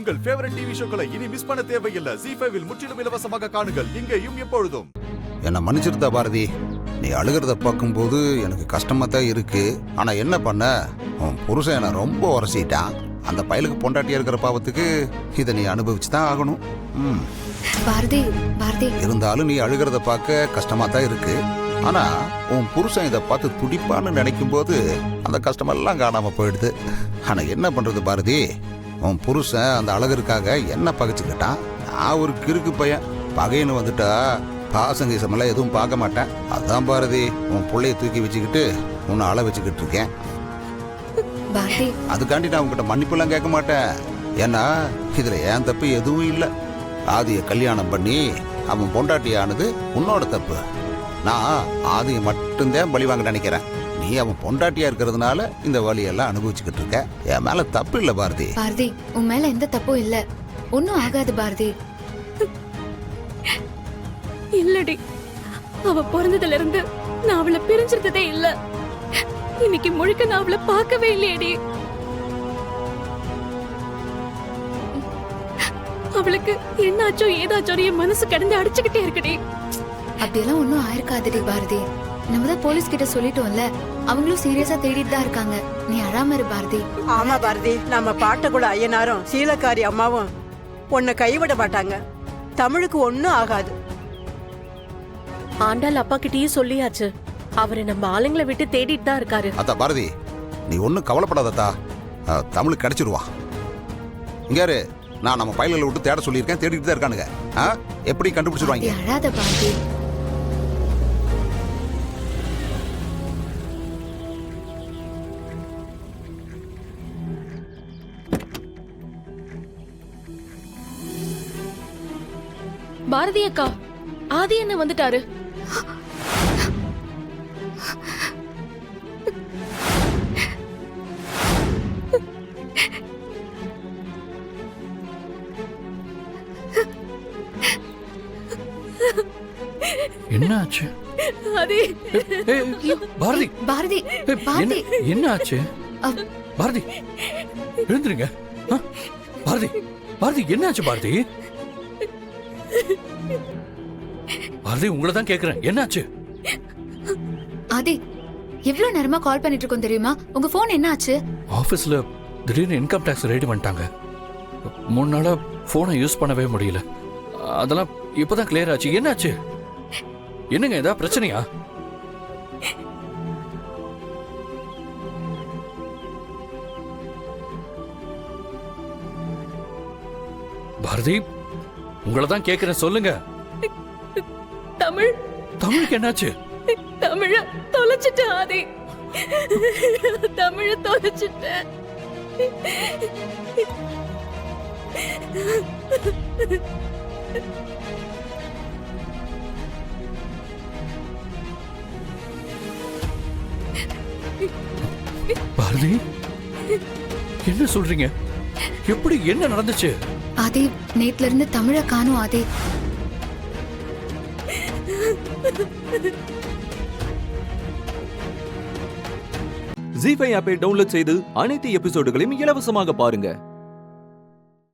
உங்கள் favourite TV ஷோக்களை இனி miss பண்ண தேவையில்லை. ZEE5 இல் முற்றிலும் இலவசமாக காணுங்கள். இங்கேயும் எப்பொழுதும். என்னை மன்னிச்சிருந்தா பாரதி, நீ அழுகிறத பார்க்கும்போது எனக்கு கஷ்டமா தான் இருக்கு. ஆனா என்ன பண்ண, உன் புருஷன் என்னை ரொம்ப உரசிட்டான். அந்த பயலுக்கு பொண்டாட்டியா இருக்கிற பாவத்துக்கு இதை நீ அனுபவிச்சு தான் ஆகணும். பாரதி பாரதி, இருந்தாலும் நீ அழுகிறத பார்க்க கஷ்டமா தான் இருக்கு. ஆனா உன் புருஷன் இதை பார்த்து துடிப்பான்னு நினைக்கும் போது அந்த கஷ்டமெல்லாம் காணாம போயிடுது. ஆனா என்ன பண்றது பாரதி, உன் புருஷன் அந்த அழகருக்காக என்ன பகைச்சுக்கிட்டான். நான் ஒரு கிறுக்கு பையன், பகைன்னு வந்துட்டா பாசங்கீசமெல்லாம் எதுவும் பார்க்க மாட்டேன். அதான் பாரதி உன் பிள்ளைய தூக்கி வச்சுக்கிட்டு உன்னை அழ வச்சுக்கிட்டு இருக்கேன். அதுக்காண்டி நான் உங்ககிட்ட மன்னிப்புலாம் கேட்க மாட்டேன். ஏன்னா இதுல ஏன் தப்பு எதுவும் இல்லை. ஆதியை கல்யாணம் பண்ணி அவன் பொண்டாட்டியானது உன்னோட தப்பு. நான் ஆதியை மட்டும்தான் பலி வாங்க நினைக்கிறேன். நீ அவன் பொண்டாட்டியா இருக்கிறதுனால இந்த வழியெல்லாம் அனுபவிச்சுக்கிட்டு இருக்க. என் மேல தப்பு இல்ல பாரதி. பாரதி, உன் மேல எந்த தப்பும் இல்ல. ஒன்னும் ஆகாது பாரதி. இல்லடி, அவ பிறந்ததுல இருந்து நான் அவளை பிரிஞ்சிருந்ததே இல்ல. இன்னைக்கு முழுக்க நான் அவளை பார்க்கவே இல்லையடி. அவளுக்கு என்னாச்சோ ஏதாச்சோ என் மனசு கடந்து அடிச்சுக்கிட்டே இருக்குடி. அப்படியெல்லாம் ஒன்னும் ஆயிருக்காதுடி பாரதி. நம்ம தான் போலீஸ் கிட்ட சொல்லிட்டோம்ல, அவங்களும் சீரியஸா தேடிட்டு தான் இருக்காங்க. நீ அழாம இரு பாரதி. ஆமா பாரதி, நம்ம பாட்டக்குள்ள ஐயனாரும் சீலக்காரி அம்மாவும் உன்னை கைவிட மாட்டாங்க. தமிழுக்கு ஒன்னும் ஆகாது. ஆண்டாள் அப்பா கிட்டயும் சொல்லியாச்சு, அவரை நம்ம ஆளுங்களை விட்டு தேடிட்டு தான் இருக்காரு. அத்தா பாரதி, நீ ஒன்னும் கவலைப்படாதத்தா, தமிழுக்கு கிடைச்சிருவா. இங்காரு, நான் நம்ம பயில்களை விட்டு தேட சொல்லியிருக்கேன், தேடிட்டு தான் இருக்கானுங்க. எப்படி கண்டுபிடிச்சிருவாங்க? அழாத பாரதி. பாரதி அக்கா, ஆதி என்ன வந்துட்டாரு. என்ன ஆச்சு? பாரதி பாரதி பாரதி, என்ன ஆச்சு? பாரதி எழுந்துருங்க. பாரதி பாரதி, என்ன ஆச்சு? பாரதி பாரதி, உங்களை தான் கேக்குறேன், என்னாச்சு? ஆதி, எவ்வளவு நேரமா கால் பண்ணிட்டு இருக்கோம் தெரியுமா? உங்க போன் என்ன ஆச்சு? ஆபீஸ்ல திடீர்னு இன்கம் டாக்ஸ் ரெய்டு பண்ணிட்டாங்க. 3 நாளா போனை யூஸ் பண்ணவே முடியல. அதெல்லாம் இப்பதான் கிளியர் ஆச்சு. என்னாச்சு? என்னங்க, ஏதாவது பிரச்சனையா? பாரதி, உங்களை தான் கேக்குறேன், சொல்லுங்க. தமிழுக்கு என்னாச்சு? தமிழ தொலைச்சிட்டு ஆதி, தமிழ தொலைச்சிட்ட. பாரதி, என்ன சொல்றீங்க? எப்படி, என்ன நடந்துச்சு? ஆதி, நேத்துல இருந்து தமிழ காணும். ஆதி, ZEE5 ஆப்பை டவுன்லோட் செய்து அனைத்து எபிசோடுகளையும் இலவசமாக பாருங்க.